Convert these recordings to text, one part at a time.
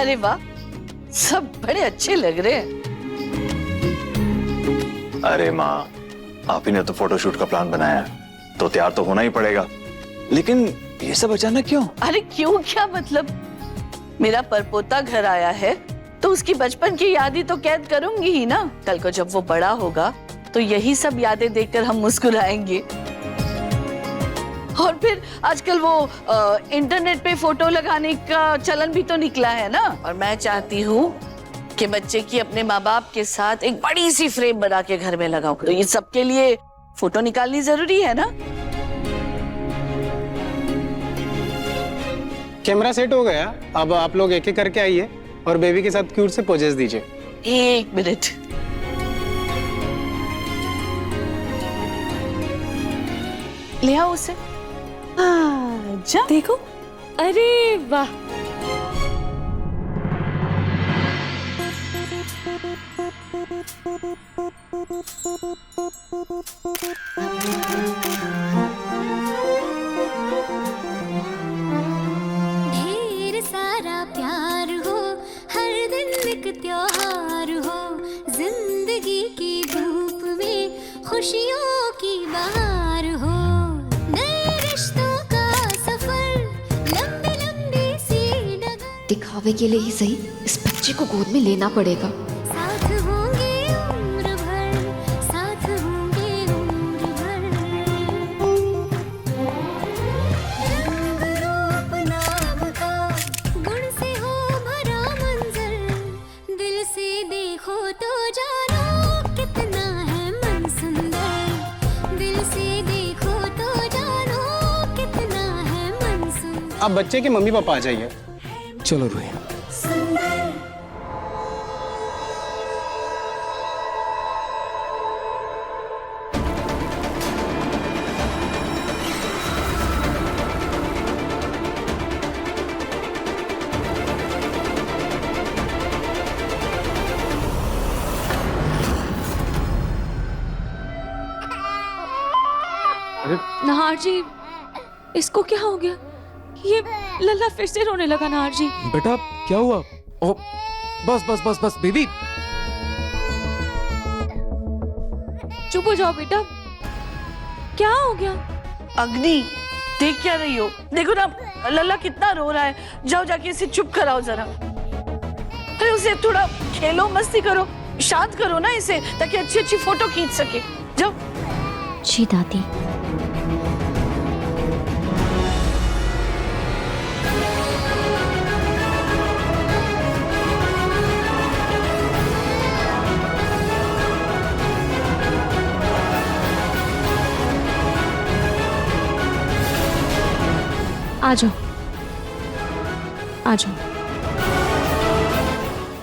अरे वाह, सब बड़े अच्छे लग रहे हैं। अरे माँ, आप ही ने तो फोटोशूट का प्लान बनाया है, तो तैयार तो होना ही पड़ेगा। लेकिन ये सब अचानक क्यों? अरे क्यों, क्या मतलब? मेरा परपोता घर आया है तो उसकी बचपन की यादें तो कैद करूंगी ही ना। कल को जब वो बड़ा होगा तो यही सब यादें देखकर हम मुस्कुराएंगे। और फिर आजकल वो इंटरनेट पे फोटो लगाने का चलन भी तो निकला है ना। और मैं चाहती हूँ कि बच्चे की अपने माँ बाप के साथ एक बड़ी सी फ्रेम बना के घर में लगाऊं। तो ये सबके लिए फोटो निकालनी जरूरी है ना। कैमरा सेट हो गया, अब आप लोग एक एक करके आइए और बेबी के साथ क्यूट से पोजेस दीजिए। एक मिनट, ले आओ उसे। जा देखो, अरे वाह, ढेर सारा प्यार हो, हर दिन एक त्योहार हो, जिंदगी की धूप में खुशियों की बहार हो, नए रिश्तों का सफर, लंबी लंबी सी डगर। दिखावे के लिए ही सही इस बच्चे को गोद में लेना पड़ेगा। साथ होंगे उम्र भर, साथ होंगे उम्र भर। रंग रूप नाम का गुण से हो भरा मंजर, दिल से देखो तो जानो कितना है मन सुंदर, दिल से देखो तो जानो कितना है मन सुंदर। अब बच्चे के मम्मी पापा आ जाइए। चलो रूही। नाहर जी, इसको क्या हो गया? ये लल्ला फिर से रोने लगा। नाहर जी, बेटा क्या हुआ? ओ, बस बस बस बस बेबी, चुप हो जाओ बेटा, क्या हो गया? अग्नि, देख क्या रही हो? देखो ना लल्ला कितना रो रहा है। जाओ जाके इसे चुप कराओ जरा। अरे उसे थोड़ा खेलो, मस्ती करो, शांत करो ना इसे, ताकि अच्छी अच्छी फोटो खींच सके। जाओ। जी दादी। आ जाओ, आ जाओ।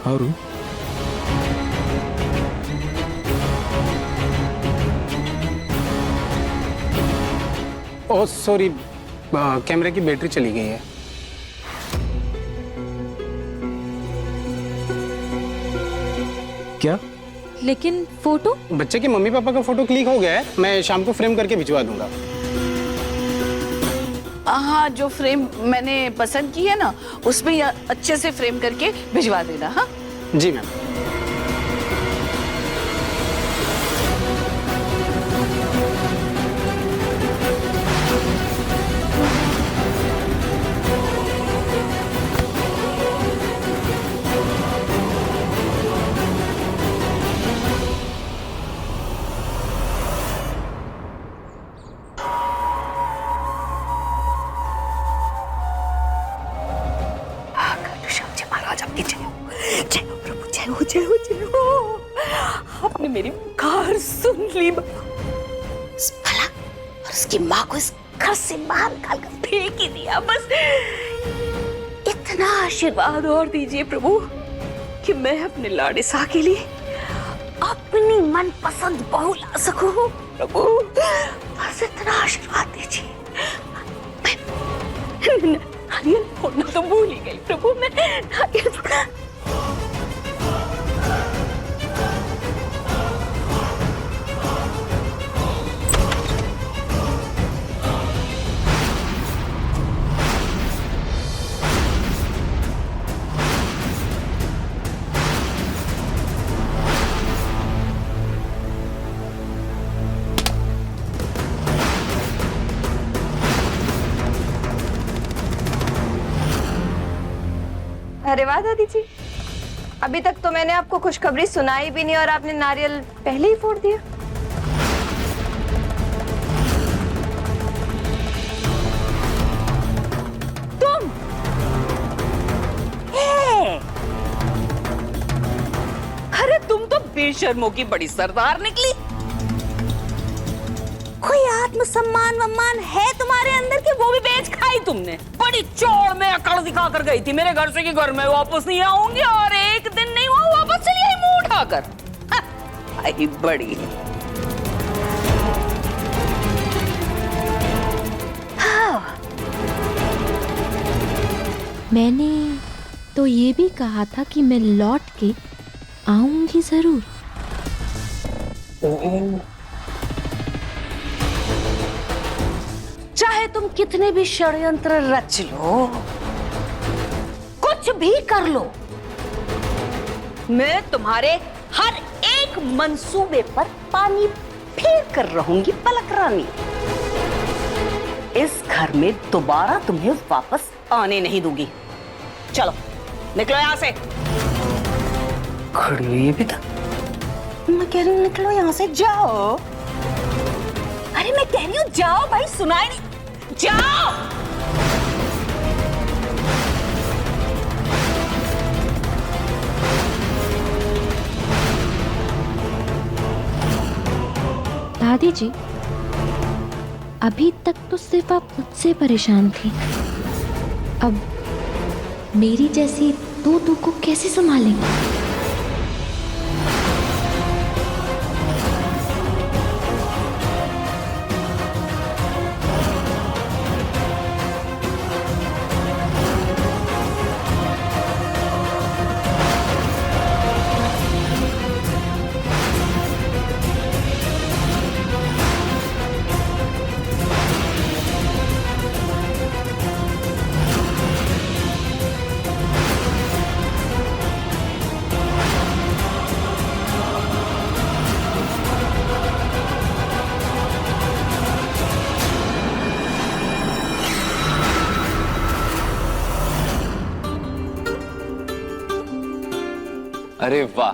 हाँ रू, ओह सॉरी, कैमरे की बैटरी चली गई है। क्या? लेकिन फोटो? बच्चे के मम्मी पापा का फोटो क्लिक हो गया है, मैं शाम को फ्रेम करके भिजवा दूंगा। हाँ, जो फ्रेम मैंने पसंद की है ना, उसमें अच्छे से फ्रेम करके भिजवा देना। हाँ जी मैम। आपने मेरी पुकार सुन ली। उस भला और उसकी माँ को इस घर से बाहर निकाल कर फेंक ही दिया। बस इतना आशीर्वाद और दीजिए प्रभु कि मैं अपने लाड़िसा के लिए अपनी मनपसंद बहू ला सकूं। प्रभु बस इतना आशीर्वाद दीजिए। मैं नारियल फोड़ना तो भूल ही गई प्रभु, मैं नारियल फोड़ना। अरे वाह दादी जी, अभी तक तो मैंने आपको खुशखबरी सुनाई भी नहीं और आपने नारियल पहले ही फोड़ दिया। तुम अरे तुम तो बेशर्मों की बड़ी सरदार निकली। कोई आत्मसम्मान वम्मान है तुम्हारे अंदर कि वो भी बेच खाई तुमने? बड़ी चौड़ में अकड़ दिखा कर गई थी मेरे घर से कि घर में वापस नहीं आऊंगी, और एक दिन नहीं हुआ वापस चली आई मुंह उठाकर। आई बड़ी मैंने तो ये भी कहा था कि मैं लौट के आऊंगी जरूर। चाहे तुम कितने भी षड्यंत्र रच लो, कुछ भी कर लो, मैं तुम्हारे हर एक मंसूबे पर पानी फेर कर रहूंगी पलक रानी। इस घर में दोबारा तुम्हें वापस आने नहीं दूंगी। चलो निकलो यहां से। खड़ी हुई भी था। मैं कह रही हूं निकलो यहां से, जाओ। अरे मैं कह रही हूं जाओ भाई, सुनाई नहीं? जाओ। दादी जी, अभी तक तो सिर्फ आप मुझसे परेशान थी, अब मेरी जैसी दो को कैसे संभालेंगे? अरे वाह,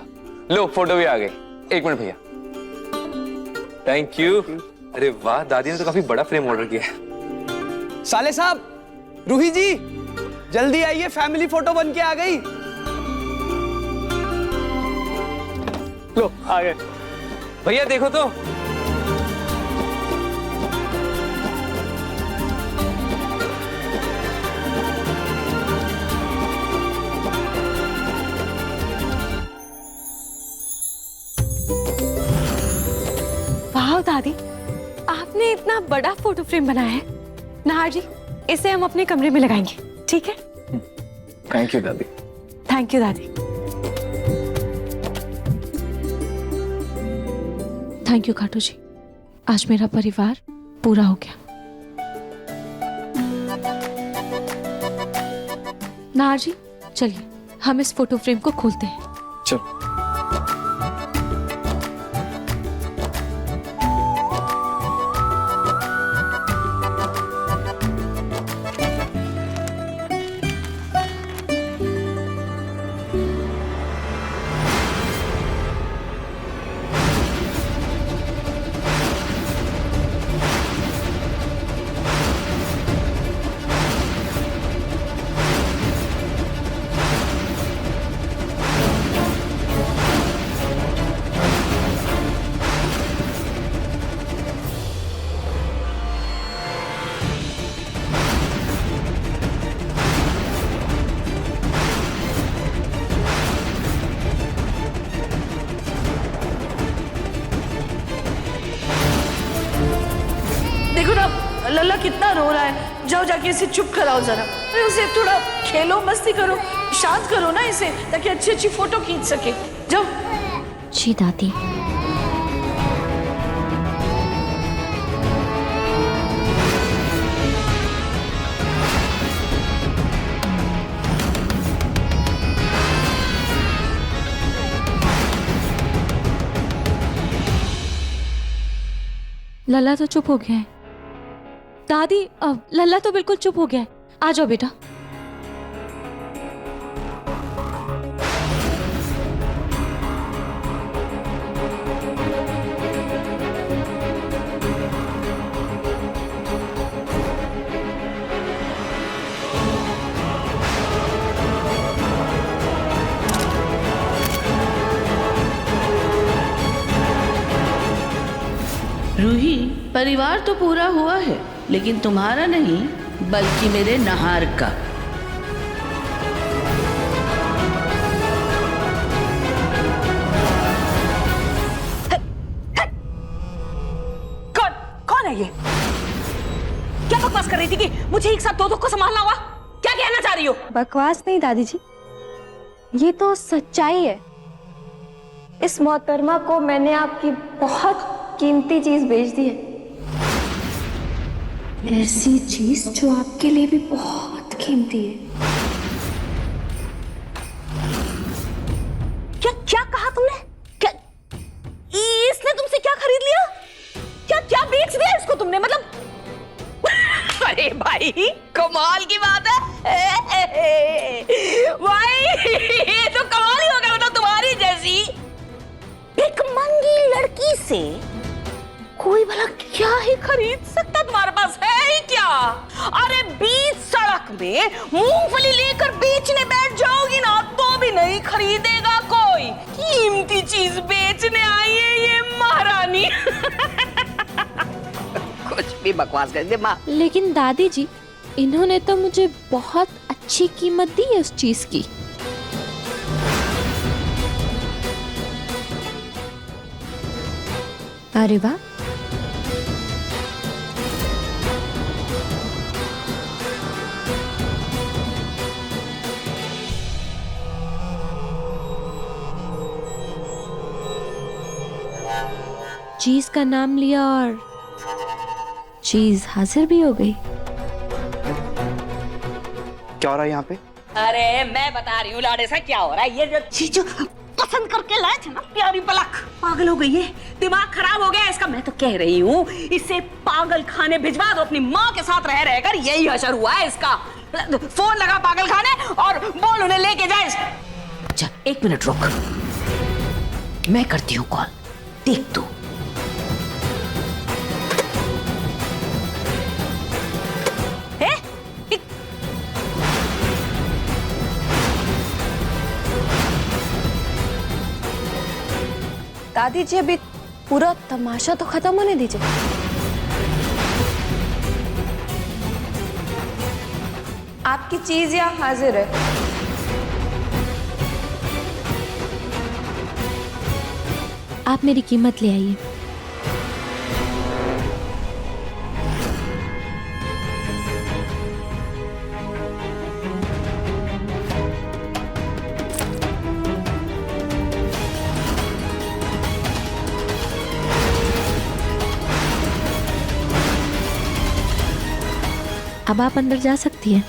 लो फोटो भी आ गई। एक मिनट भैया, थैंक यू। अरे वाह, दादी ने तो काफी बड़ा फ्रेम ऑर्डर किया है। साले साहब, रूही जी जल्दी आइए, फैमिली फोटो बन के आ गई। लो आ गए। भैया देखो तो, वाह दादी, आपने इतना बड़ा फोटो फ्रेम बनाया है। नाहर जी, इसे हम अपने कमरे में लगाएंगे, ठीक है? थैंक यू दादी। थैंक यू दादी। थैंक यू खाटू जी, आज मेरा परिवार पूरा हो गया। नाहर जी, चलिए हम इस फोटो फ्रेम को खोलते हैं। चलो। देखो ना लल्ला कितना रो रहा है, जाओ जाके इसे चुप कराओ जरा। अरे उसे थोड़ा खेलो, मस्ती करो, शांत करो ना इसे, ताकि अच्छी अच्छी फोटो खींच सके। जाओ। जी दादी। लल्ला तो चुप हो गया है। दादी, अब लल्ला तो बिल्कुल चुप हो गया है। आ जाओ बेटा। परिवार तो पूरा हुआ है, लेकिन तुम्हारा नहीं, बल्कि मेरे नहार का। कौन है ये? क्या बकवास कर रही थी कि मुझे एक साथ दो को संभालना होगा? क्या कहना चाह रही हो? बकवास नहीं दादी जी, ये तो सच्चाई है। इस मोहतरमा को मैंने आपकी बहुत कीमती चीज बेच दी है। ऐसी चीज जो आपके लिए भी बहुत कीमती है। क्या क्या कहा तुमने? क्या इसने तुमसे क्या खरीद लिया? क्या क्या बेच दिया इसको तुमने? मतलब अरे भाई कमाल की बात है भाई, ये तो कमाल ही हो गया। मतलब तुम्हारी जैसी भिखमंगी लड़की से कोई भला क्या ही खरीद सकता? तुम्हारे पास है ही क्या? अरे बीच सड़क में मूंगफली लेकर बेचने बैठ जाओगी ना तो भी नहीं खरीदेगा कोई। कीमती चीज बेचने आई है ये महारानी। कुछ भी बकवास कर दे माँ। लेकिन दादी जी, इन्होंने तो मुझे बहुत अच्छी कीमत दी है उस चीज की। अरे वाह, चीज का नाम लिया और चीज हाजिर भी हो गई। क्या हो रहा है यहाँ पे? अरे मैं बता रही हूँ लाडे सा क्या हो रहा है। ये जो चीज पसंद करके लाए थे ना प्यारी पलक, पागल हो गई है, दिमाग खराब हो गया इसका। मैं तो कह रही हूँ इसे पागल खाने भिजवा दो। अपनी माँ के साथ रह रहकर यही असर हुआ है इसका। फोन लगा पागल खाने और बोल उन्हें लेके जाए। अच्छा 1 मिनट रुक, मैं करती हूँ कॉल, देख तू। दादी जी अभी पूरा तमाशा तो खत्म होने दीजिए। आपकी चीज यहाँ हाजिर है। आप मेरी कीमत ले आइए। अब आप अंदर जा सकती हैं।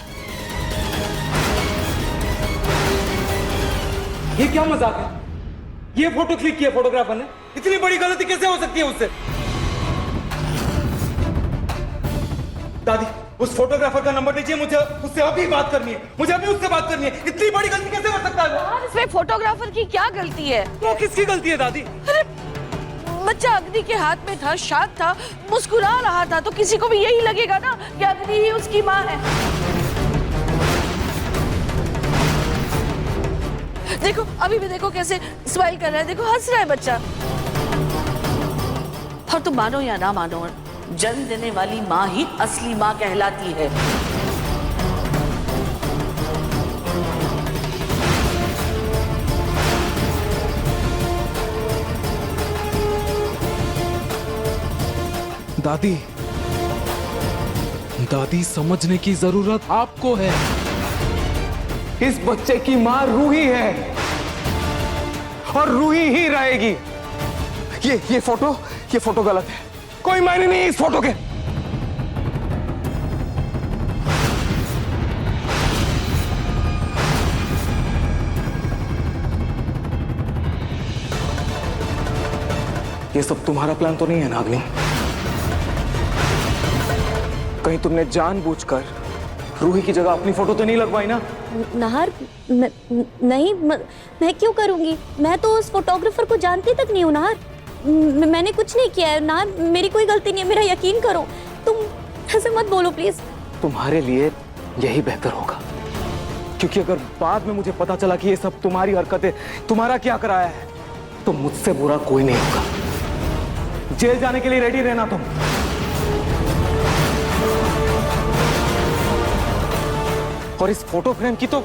ये क्या मजाक है? ये फोटो क्लिक किया फोटोग्राफर ने? इतनी बड़ी गलती कैसे हो सकती है उससे? दादी उस फोटोग्राफर का नंबर दीजिए, मुझे उससे अभी बात करनी है। मुझे अभी उससे बात करनी है। इतनी बड़ी गलती कैसे हो सकता है? इसमें फोटोग्राफर की क्या गलती है? तो किसकी गलती है दादी? अरे बच्चा अग्नि के हाथ में था, शांत था, मुस्कुरा रहा था, तो किसी को भी यही लगेगा ना कि अग्नि ही उसकी माँ है। देखो अभी भी देखो कैसे स्माइल कर रहा है, देखो हंस रहा है बच्चा। और तुम मानो या ना मानो, जन्म देने वाली माँ ही असली माँ कहलाती है। दादी, दादी समझने की जरूरत आपको है। इस बच्चे की माँ रूही है और रूही ही रहेगी। ये फोटो गलत है। कोई मायने नहीं है इस फोटो के। ये सब तुम्हारा प्लान तो नहीं है ना अग्नि? कहीं तुमने जानबूझकर रूही की जगह अपनी फोटो तो नहीं लगवाई ना? नाहर नहीं, मैं क्यों करूंगी? मैं तो उस फोटोग्राफर को जानती तक नहीं हूँ नाहर। मैंने कुछ नहीं किया है नाहर, मेरी कोई गलती नहीं है, मेरा यकीन करो। तुम ऐसे मत बोलो प्लीज। तुम्हारे लिए यही बेहतर होगा, क्योंकि अगर बाद में मुझे पता चला कि ये सब तुम्हारी हरकतें, तुम्हारा क्या कराया है, तो मुझसे बुरा कोई नहीं होगा। जेल जाने के लिए रेडी रहना तुम। और इस फोटो फ्रेम की तो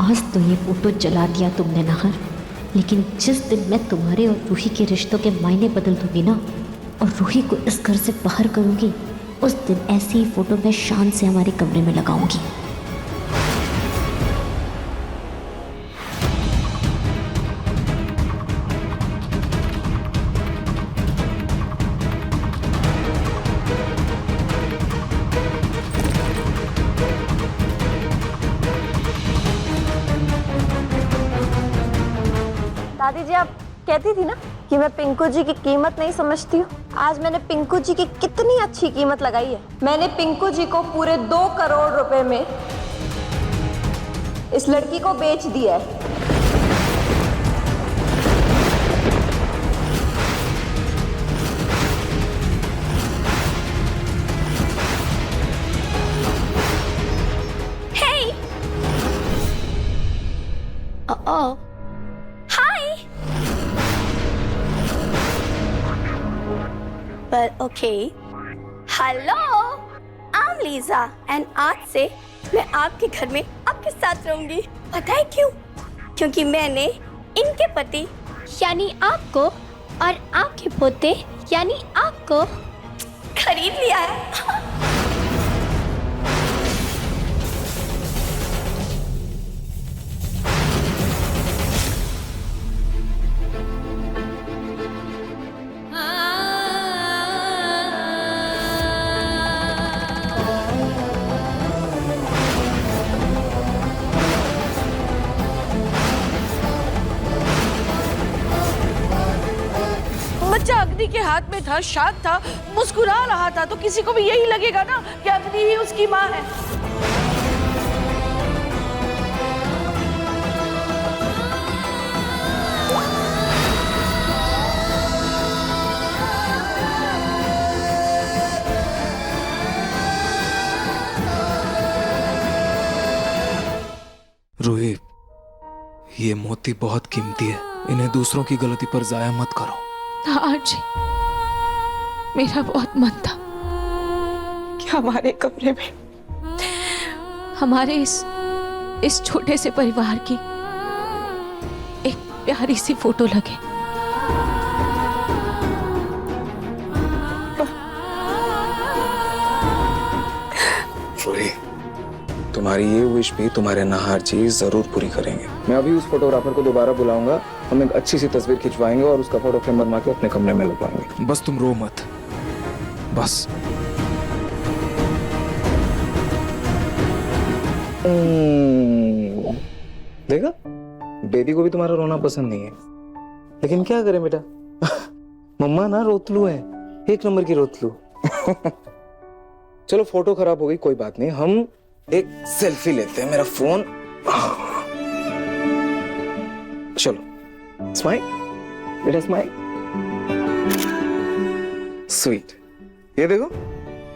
आज तो ये फोटो जला दिया तुमने नाहर, लेकिन जिस दिन मैं तुम्हारे और रूही के रिश्तों के मायने बदल दूंगी ना और रूही को इस घर से बाहर करूंगी, उस दिन ऐसी ही फोटो मैं शान से हमारे कमरे में लगाऊंगी। दादी जी, आप कहती थी ना कि मैं पिंकू जी की कीमत नहीं समझती हूँ। आज मैंने पिंकू जी की कितनी अच्छी कीमत लगाई है। मैंने पिंकू जी को पूरे 2 करोड़ रुपए में इस लड़की को बेच दिया है। Hey! Uh-oh. Hi! But okay. Hello! I'm Lisa and आज से मैं आपके घर में आपके साथ रहूंगी। पता है क्यों? क्योंकि मैंने इनके पति यानी आपको और आपके पोते यानी आपको खरीद लिया है। बच्चा अग्नि के हाथ में था, शांत था, मुस्कुरा रहा था, तो किसी को भी यही लगेगा ना कि अग्नि ही उसकी माँ है। रूही, ये मोती बहुत कीमती है, इन्हें दूसरों की गलती पर जाया मत करो। हाँ जी, मेरा बहुत मन था कि हमारे कमरे में हमारे इस छोटे से परिवार की एक प्यारी सी फोटो लगे। रूही, तुम्हारी ये विश भी तुम्हारे नाहर जी जरूर पूरी करेंगे। मैं अभी उस फोटोग्राफर को दोबारा बुलाऊंगा, हम एक अच्छी सी तस्वीर खिंचवाएंगे और उसका फोटो फ्रेम बनवा के अपने कमरे में लगवाएंगे। बस तुम रो मत, बस। देखा, बेबी को भी तुम्हारा रोना पसंद नहीं है, लेकिन क्या करें बेटा, मम्मा ना रोतलू है, 1 नंबर की रोतलू। चलो फोटो खराब हो गई, कोई बात नहीं, हम एक सेल्फी लेते हैं। मेरा फोन, चलो स्माइल बेटा, स्माइल, स्वीट। ये देखो,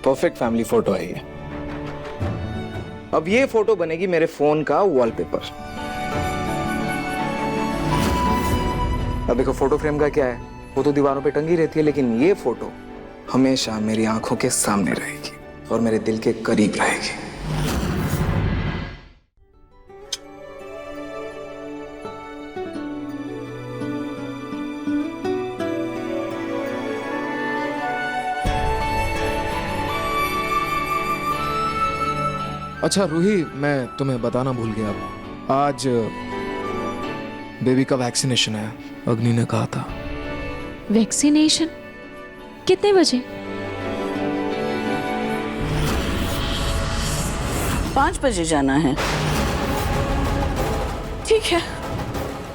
परफेक्ट फैमिली फोटो है ये। अब ये फोटो बनेगी मेरे फोन का वॉलपेपर। अब देखो, फोटो फ्रेम का क्या है, वो तो दीवारों पे टंगी रहती है, लेकिन ये फोटो हमेशा मेरी आंखों के सामने रहेगी और मेरे दिल के करीब रहेगी। अच्छा रूही, मैं तुम्हें बताना भूल गया, आज बेबी का वैक्सीनेशन है, अग्नि ने कहा था। वैक्सीनेशन कितने बजे? 5 बजे जाना है। ठीक है,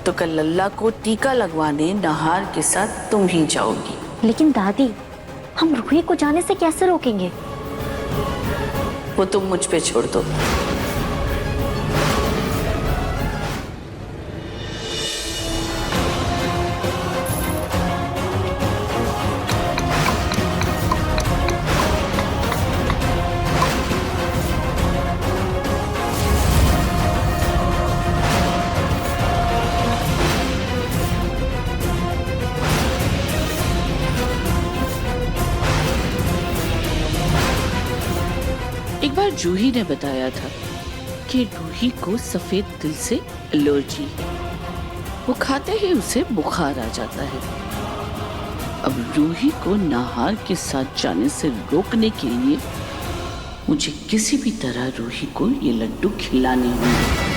तो कल लल्ला को टीका लगवाने नहार के साथ तुम ही जाओगी। लेकिन दादी, हम रूही को जाने से कैसे रोकेंगे? वो तुम मुझ पे छोड़ दो। एक बार जूही ने बताया था कि रूही को सफेद तिल से एलर्जी है, वो खाते ही उसे बुखार आ जाता है। अब रूही को नाहार के साथ जाने से रोकने के लिए मुझे किसी भी तरह रूही को ये लड्डू खिलाने होंगे।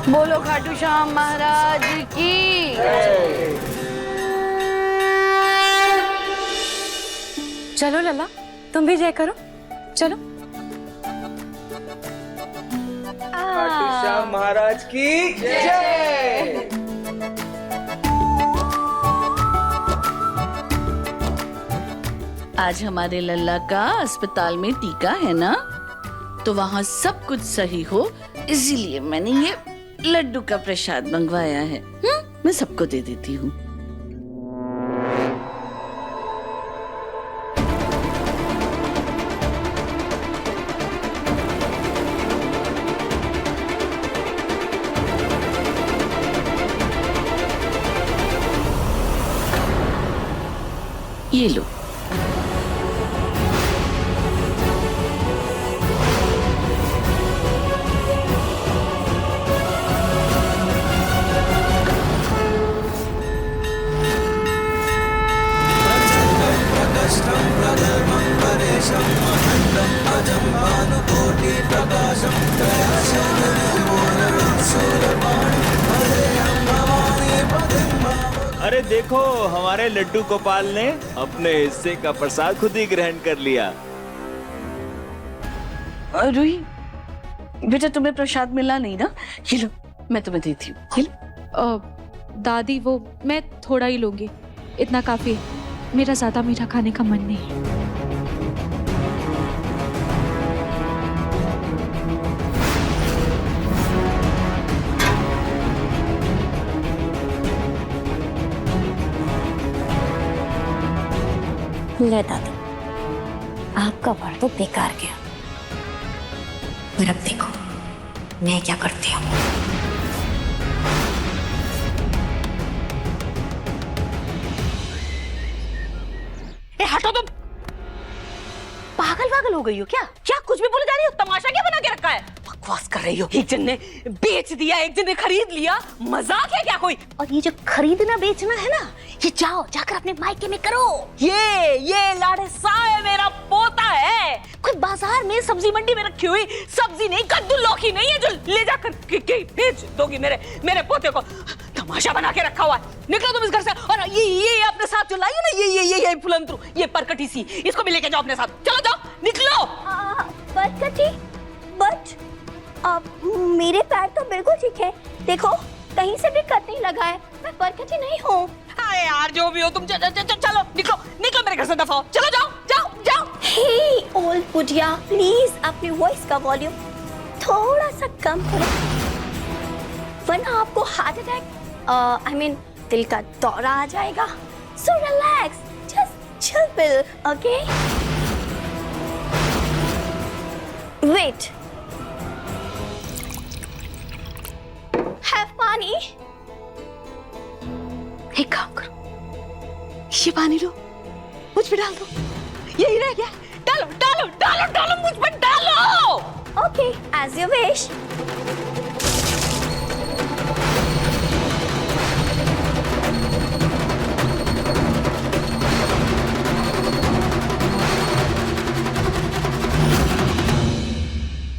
बोलो खाटू श्याम महाराज की। चलो लल्ला, तुम भी जय करो, चलो। श्याम महाराज की जय। आज हमारे लल्ला का अस्पताल में टीका है ना, तो वहाँ सब कुछ सही हो, इसीलिए मैंने ये लड्डू का प्रसाद मंगवाया है। मैं सबको दे देती हूँ। ये लो। अरे देखो, हमारे लड्डू गोपाल ने अपने हिस्से का प्रसाद खुद ही ग्रहण कर लिया। रूही बेटा, तुम्हें प्रसाद मिला नहीं ना? ये लो, मैं तुम्हें देती हूँ। ये लो। दादी, वो मैं थोड़ा ही लूंगी, इतना काफी है, मेरा ज्यादा मीठा खाने का मन नहीं। ले दादी, आपका वार तो बेकार गया, पर अब देखो मैं क्या करती हूँ। हटो तुम, पागल हो गई हो क्या? क्या कुछ भी बोले जा रही हो? तमाशा क्या बना के रखा है? बकवास कर रही हो। एक जन ने बेच दिया, एक जन ने खरीद लिया, मजाक है क्या कोई? और ये जो खरीदना बेचना है ना, ये जाओ जाकर अपने मायके में करो। ये लाड़े साए मेरा पोता है, कोई बाजार में सब्जी मंडी में रखी हुई सब्जी नहीं, कद्दू लौकी नहीं है जो ले जाकर बेच दोगी मेरे पोते को। तमाशा बना के रखा हुआ है। निकलो तुम इस घर से। और ये अपने साथ जो लाई हो ना, ये फुलंत्रु, ये परकटी सी, इसको भी लेके जाओ अपने साथ। चलो जाओ, निकलो। परकटी? बट अब मेरे पैर तो बिल्कुल ठीक है, देखो कहीं से भी कट नहीं लगा है, मैं परकटी नहीं हूँ। अरे यार, जो भी हो तुम, चलो निकलो मेरे घर से, दफा हो। चलो जाओ। हे ओल्ड बुढ़िया, प्लीज अपनी वॉइस का वॉल्यूम थोड़ा सा कम करो, वरना आपको हार्ट अटैक, I mean दिल का दौरा आ जाएगा। So relax, just chill pill, okay? Wait. पानी। एक काम करो, ये पानी लो, मुझ पे डाल दो, यही रह गया। डालो डालो डालो डालो, मुझ पे डालो। Okay, as you wish.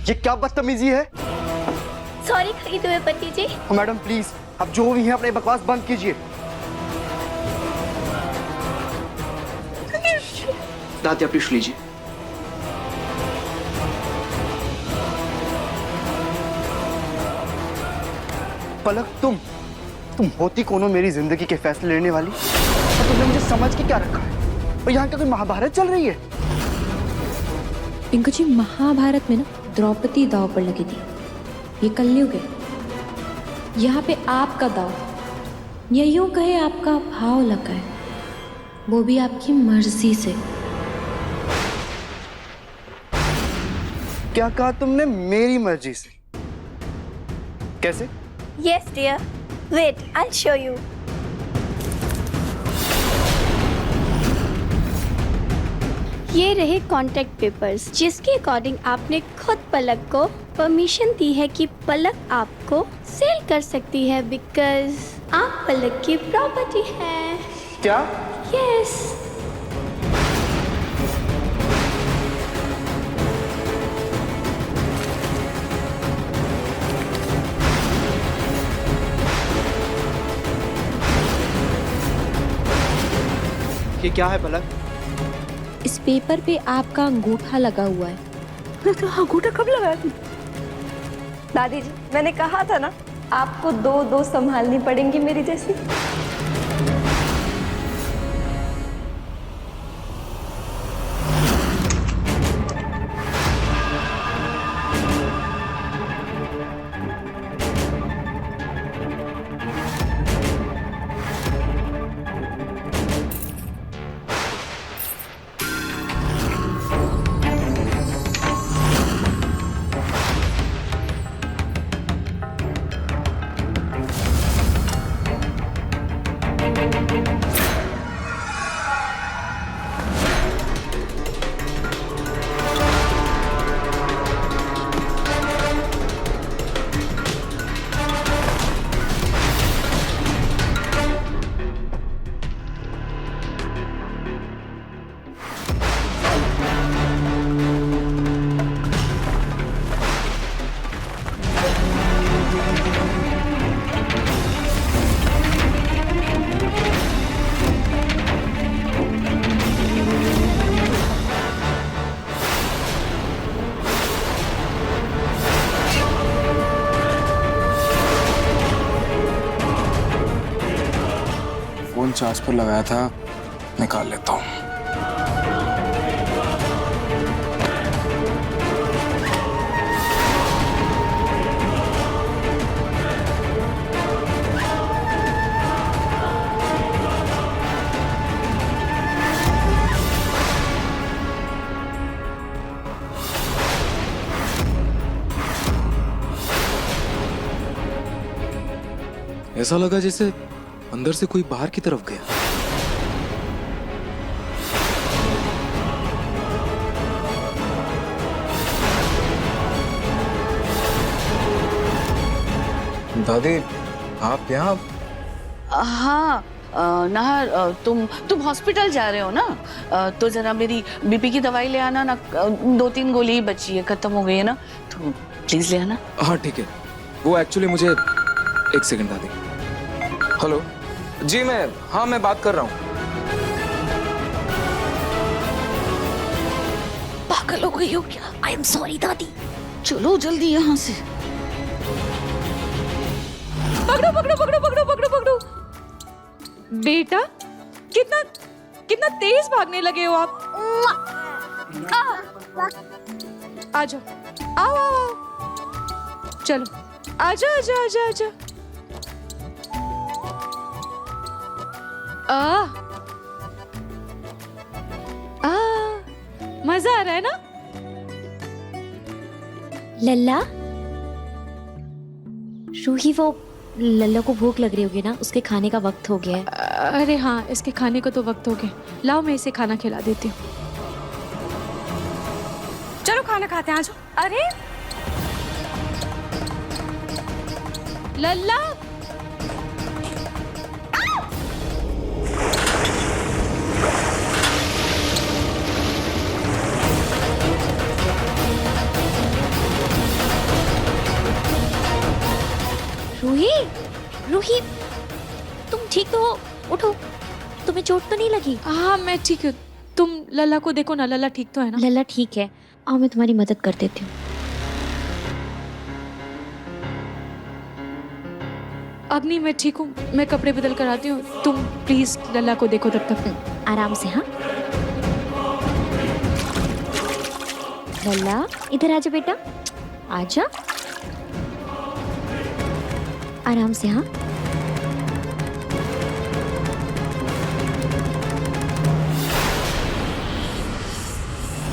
ये क्या बदतमीजी है? सॉरी खरीदो हुए पति जी। मैडम प्लीज, अब जो भी है अपने बकवास बंद कीजिए। दादी आप टिश्यू लीजिए। पलक तुम होती कौन हो मेरी जिंदगी के फैसले लेने वाली? और तुमने मुझे समझ के क्या रखा है? और यहाँ क्या कोई महाभारत चल रही है? पिंकू जी, महाभारत में ना द्रौपदी दाव पर लगी थी, ये कलयुग है। यहाँ पे आपका दाव, या यूं कहे आपका भाव लगा है, वो भी आपकी मर्जी से। क्या कहा तुमने? मेरी मर्जी से? कैसे? Yes dear, wait I will show you. ये रहे कॉन्ट्रैक्ट पेपर्स, जिसके अकॉर्डिंग आपने खुद पलक को परमिशन दी है कि पलक आपको सेल कर सकती है, बिकॉज आप पलक की प्रॉपर्टी है। क्या? यस। ये क्या है पलक? इस पेपर पे आपका अंगूठा लगा हुआ है। तो अंगूठा कब लगाया तुम? दादी जी, मैंने कहा था ना, आपको दो संभालनी पड़ेंगी मेरी जैसी। फोन चार्ज पर लगाया था, निकाल लेता हूँ। ऐसा लगा जैसे अंदर से कोई बाहर की तरफ गया। दादी आप यहाँ? हाँ नाहर, तुम हॉस्पिटल जा रहे हो ना, तो जरा मेरी बीपी की दवाई ले आना ना। 2-3 गोली ही बची है, खत्म हो गई है ना, तो प्लीज ले आना। हाँ ठीक है, वो एक्चुअली मुझे 1 सेकंड दादी। हेलो जी, मैं बात कर रहा हूँ। पागल हो गई हो क्या? आई एम सॉरी दादी। चलो जल्दी यहाँ से। पकड़ो पकड़ो पकड़ो पकड़ो पकड़ो पकड़ो। बेटा, कितना तेज भागने लगे हो आप। आ जाओ, आओ आओ आओ, चलो आजा आजा आजा आजा। मजा आ रहा है ना? लल्ला, रूही वो लल्ला को भूख लग रही होगी ना, उसके खाने का वक्त हो गया है। अरे हाँ, इसके खाने को तो वक्त हो गया। लाओ मैं इसे खाना खिला देती हूँ। चलो खाना खाते हैं, आ जाओ। अरे लल्ला, रूही, रूही, तुम ठीक तो हो? उठो, तुम्हें चोट तो नहीं लगी? हाँ मैं ठीक हूँ। तुम लल्ला को देखो ना, लल्ला ठीक तो है ना? लल्ला ठीक है। आओ मैं तुम्हारी मदद कर देती हूँ। अग्नि मैं ठीक हूँ, मैं कपड़े बदल कर आती हूँ। तुम प्लीज लल्ला को देखो तब तक। आराम से। हाँ लल्ला, इधर आजा बेटा, आजा, आराम से। हाँ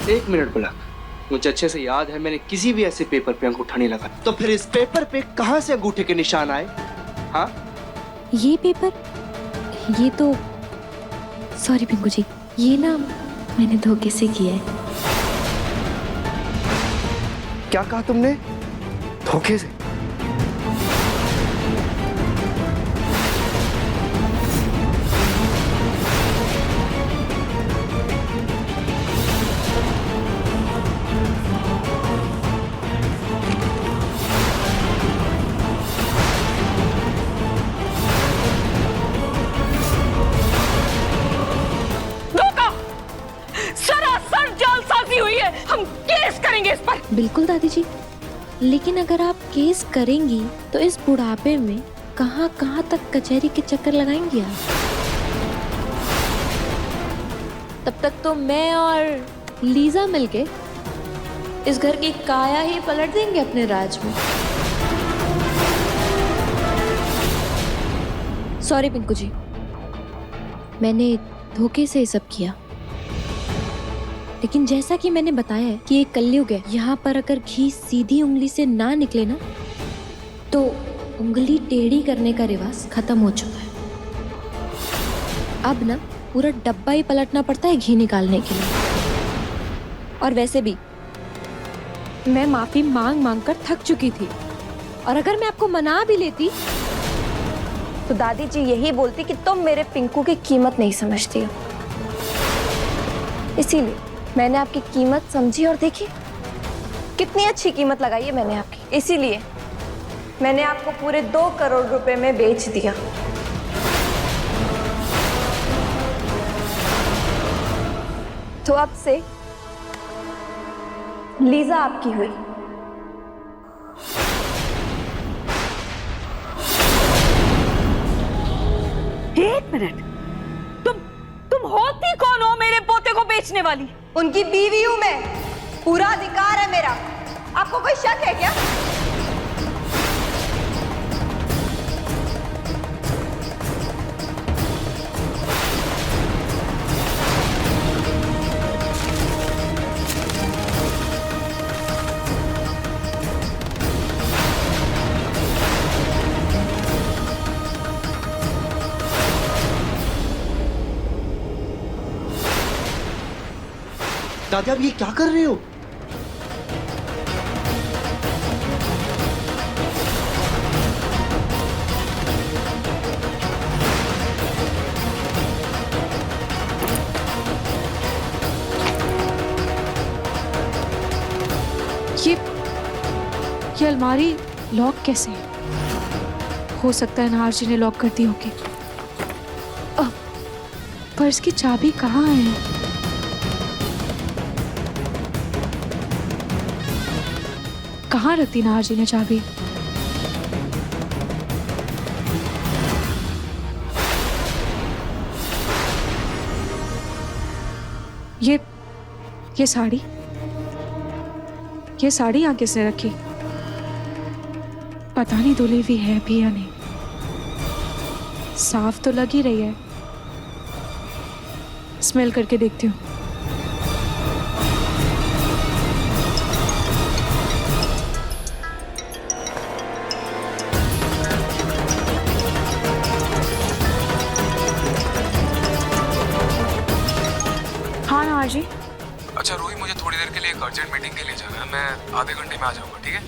एक मिनट बुला, मुझे अच्छे से याद है मैंने किसी भी ऐसे पेपर पे अंगूठा नहीं लगा। तो फिर इस पेपर पे कहाँ से अंगूठे के निशान आए? हाँ ये पेपर, ये तो सॉरी पिंकू जी, ये ना मैंने धोखे से किया है। क्या कहा तुमने? धोखे से? हम केस करेंगे इस पर। बिल्कुल दादी जी, लेकिन अगर आप केस करेंगी तो इस बुढ़ापे में कहाँ कहाँ तक कचहरी के चक्कर लगाएंगी आप? तब तक तो मैं और लीजा मिलके इस घर की काया ही पलट देंगे अपने राज में। सॉरी पिंकू जी, मैंने धोखे से ये सब किया, लेकिन जैसा कि मैंने बताया है कि ये कलयुग है, यहाँ पर अगर घी सीधी उंगली से ना निकले ना तो उंगली टेढ़ी करने का रिवाज खत्म हो चुका है। अब ना पूरा डब्बा ही पलटना पड़ता है घी निकालने के लिए। और वैसे भी मैं माफी मांग मांग कर थक चुकी थी, और अगर मैं आपको मना भी लेती तो दादी जी यही बोलती कि तुम मेरे पिंकू की कीमत नहीं समझती हो। इसीलिए मैंने आपकी कीमत समझी और देखी कितनी अच्छी कीमत लगाई है मैंने आपकी। इसीलिए मैंने आपको पूरे 2 करोड़ रुपए में बेच दिया। तो अब से लीजा आपकी हुई। एक मिनट, तुम होती कौन हो मेरे पोते को बेचने वाली? उनकी बीवी हूं मैं, पूरा अधिकार है मेरा। आपको कोई शक है क्या? दादी आप ये क्या कर रहे हो? ये अलमारी लॉक कैसे है? हो सकता है नाहर जी ने लॉक कर दी होगी। पर इसकी चाबी कहाँ है? कहाँ रखती नाहर जी ने चाबी? ये साड़ी, ये साड़ी यहाँ किसने रखी? पता नहीं धुली हुई है भी या नहीं। साफ तो लग ही रही है, स्मेल करके देखती हूँ। हाँ जी। अच्छा रूही, मुझे थोड़ी देर के लिए एक अर्जेंट मीटिंग के लिए जाना है, मैं आधे घंटे में आ जाऊंगा, ठीक है?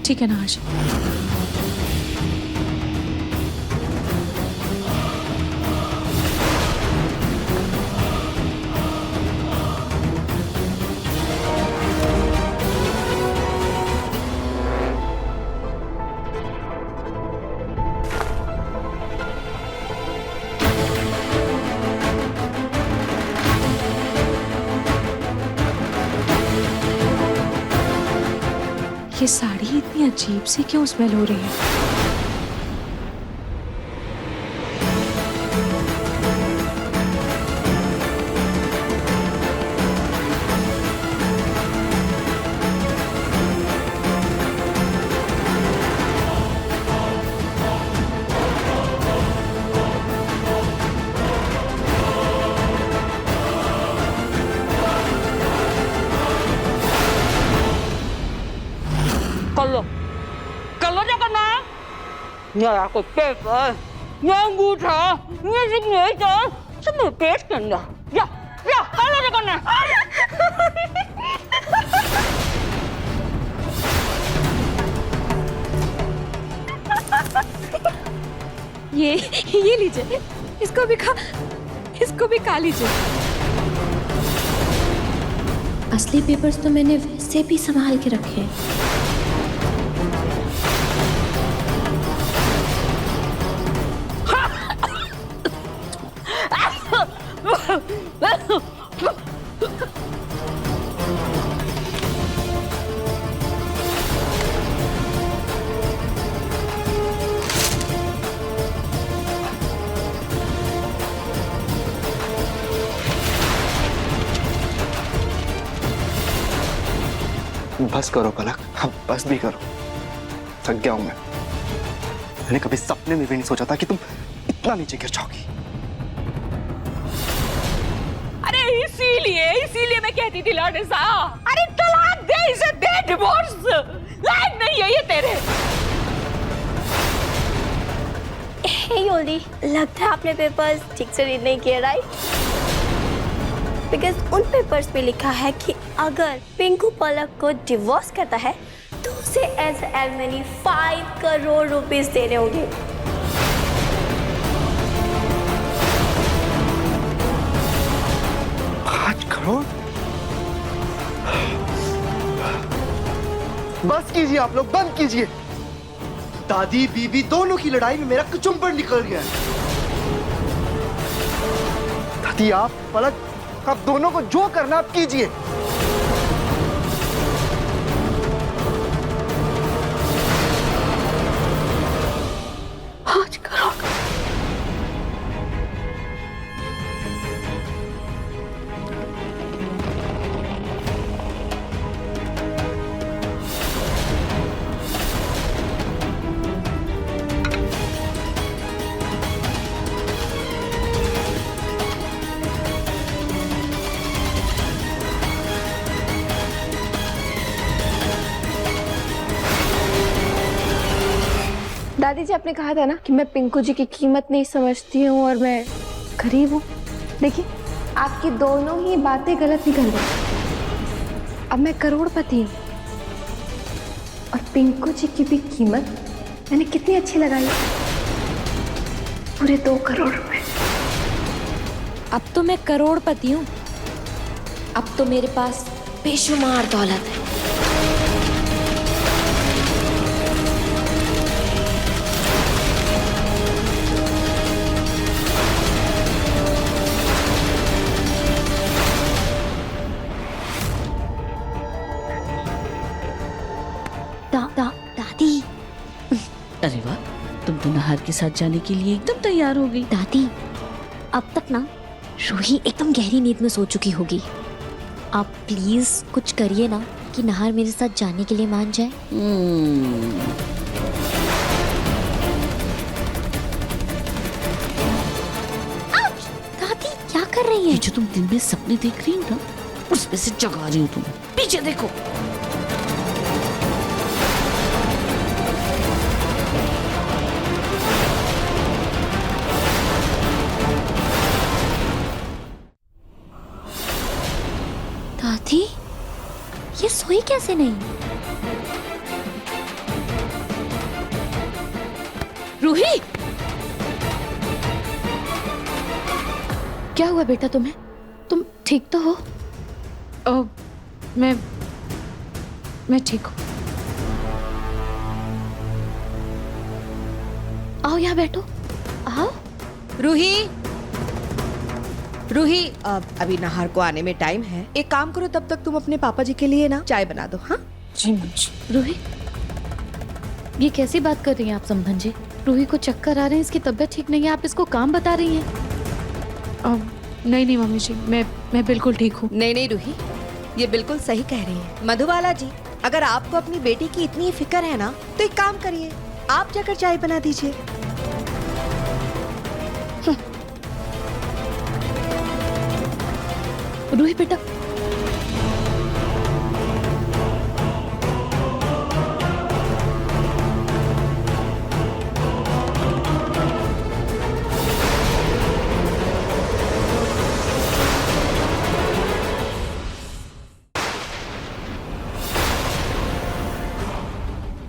ठीक है नहार जी। ये साड़ी इतनी अजीब सी क्यों स्मेल हो रही है? कर लो क्या करना है? मेरा कोई पेपर, ये अंगूठा, ये सिग्नेचर सब मेरे पेट के अंदर। या कर लो क्या करना है? ये लीजिए, इसको भी खा लीजिए। असली पेपर्स तो मैंने वैसे भी संभाल के रखे हैं। बस करो पलक, अब बस भी करो। थक गया हूं मैंने कभी सपने में भी नहीं सोचा था कि तुम इतना नीचे गिर जाओगी। अरे इसीलिए मैं कहती थी लॉर्ड साहब, अरे तलाक दे इसे, दे डिवोर्स, लायक नहीं है ये तेरे। हे योली, लगता है आपने पेपर्स ठीक से रीड नहीं किए, राइट? बिकॉज उन पेपर्स पे लिखा है कि अगर पिंकू पलक को डिवोर्स करता है तो उसे एज एलमनी 5 करोड़ रुपीस देने होंगे। बस कीजिए आप लोग, बंद कीजिए। दादी बीवी दोनों की लड़ाई में मेरा कचुम्बर निकल गया है। दादी आप पलक, आप दोनों को जो करना आप कीजिए। आज करो। दादी जी, आपने कहा था ना कि मैं पिंकू जी की कीमत नहीं समझती हूँ और मैं गरीब हूँ। देखिए, आपकी दोनों ही बातें गलत निकल गई। अब मैं करोड़पति हूँ और पिंकू जी की भी कीमत मैंने कितनी अच्छी लगाई, पूरे 2 करोड़ रुपए। अब तो मैं करोड़पति हूँ। अब तो मेरे पास बेशुमार दौलत है। दादी। अरे वाह, तुम तो नहार के साथ जाने के लिए एकदम तैयार हो गई। दादी, अब तक ना रूही एकदम गहरी नींद में सो चुकी होगी। आप प्लीज कुछ करिए ना कि नहार मेरे साथ जाने के लिए मान जाए। दादी क्या कर रही है? जो तुम दिन में सपने देख रही हो ना, उसमें से जगा रही हूँ तुम्हें। पीछे देखो। ये सोई कैसे नहीं? रूही, क्या हुआ बेटा तुम्हें? तुम ठीक तो हो? मैं ठीक हूँ। आओ यहाँ बैठो, आओ। रूही, रूही, अभी नाहर को आने में टाइम है। एक काम करो, तब तक तुम अपने पापा जी के लिए ना चाय बना दो। हाँ जी मुझे। रूही, ये कैसी बात कर रही हैं आप समधन जी? रूही को चक्कर आ रहे हैं, इसकी तबीयत ठीक नहीं है, आप इसको काम बता रही हैं? नहीं मम्मी जी, मैं बिल्कुल ठीक हूँ। नहीं रूही, ये बिल्कुल सही कह रही है। मधुबाला जी, अगर आपको अपनी बेटी की इतनी फिक्र है ना, तो एक काम करिए, आप जाकर चाय बना दीजिए। रूही बेटा,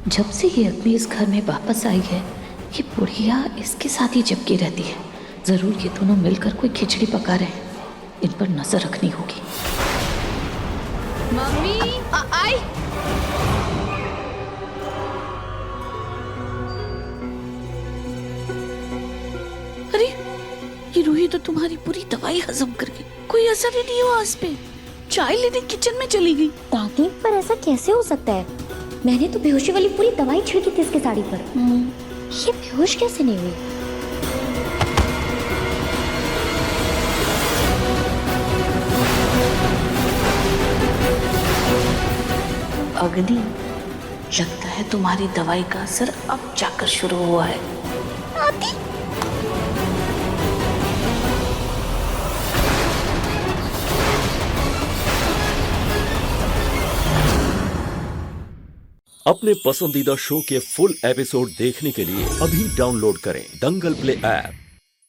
जब से ये अग्नि इस घर में वापस आई है, ये बुढ़िया इसके साथ ही चिपकी रहती है। जरूर ये दोनों मिलकर कोई खिचड़ी पका रहे हैं, इन पर नजर रखनी होगी। मम्मी आई। अरे ये रूही तो तुम्हारी पूरी दवाई हजम कर गई, कोई असर ही नहीं हुआ उस पे। चाय लेने किचन में चली गई। दादी, पर ऐसा कैसे हो सकता है? मैंने तो बेहोशी वाली पूरी दवाई छिड़की थी इसके साड़ी पर। ये बेहोश कैसे नहीं हुई? अग्नि, लगता है तुम्हारी दवाई का असर अब जाकर शुरू हुआ है। दादी, अपने पसंदीदा शो के फुल एपिसोड देखने के लिए अभी डाउनलोड करें दंगल प्ले ऐप।